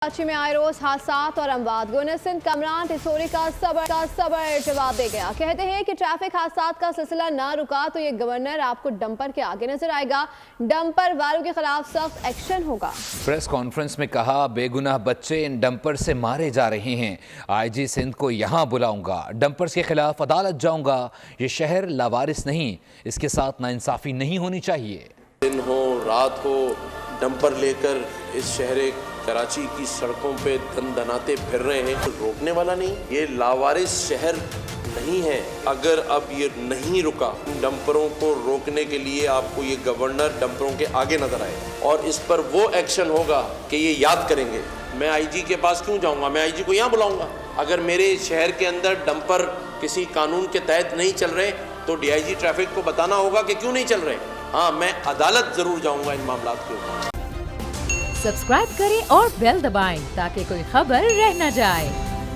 कराची में आए रोज हादसात और अमवात। गवर्नर सिंध कमरान तिसोरी का सबर जवाब दे गया। कहते हैं कि ट्रैफिक हादसात का सिलसिला ना रुका तो ये गवर्नर आपको डंपर के आगे नजर आएगा। डंपर वालों के खिलाफ सख्त एक्शन होगा। प्रेस कॉन्फ्रेंस में कहा, बेगुनाह बच्चे इन डंपर से मारे जा रहे हैं। आईजी सिंध को यहाँ बुलाऊंगा, डंपर्स के खिलाफ अदालत जाऊंगा। ये शहर लावारिस नहीं, इसके साथ नाइंसाफी नहीं होनी चाहिए। दिन हो रात हो, डंपर लेकर इस शहर कराची की सड़कों पे दनाते फिर रहे हैं, रोकने वाला नहीं। ये लावारिस शहर नहीं है। अगर अब ये नहीं रुका, डंपरों को रोकने के लिए आपको ये गवर्नर डंपरों के आगे नजर आए और इस पर वो एक्शन होगा कि ये याद करेंगे। मैं आईजी के पास क्यों जाऊंगा, मैं आईजी को यहाँ बुलाऊंगा। अगर मेरे शहर के अंदर डंपर किसी कानून के तहत नहीं चल रहे तो डीआईजी ट्रैफिक को बताना होगा कि क्यों नहीं चल रहे। हाँ, मैं अदालत जरूर जाऊंगा इन मामलात के ऊपर। सब्सक्राइब करें और बेल दबाएं ताकि कोई खबर रह न जाए।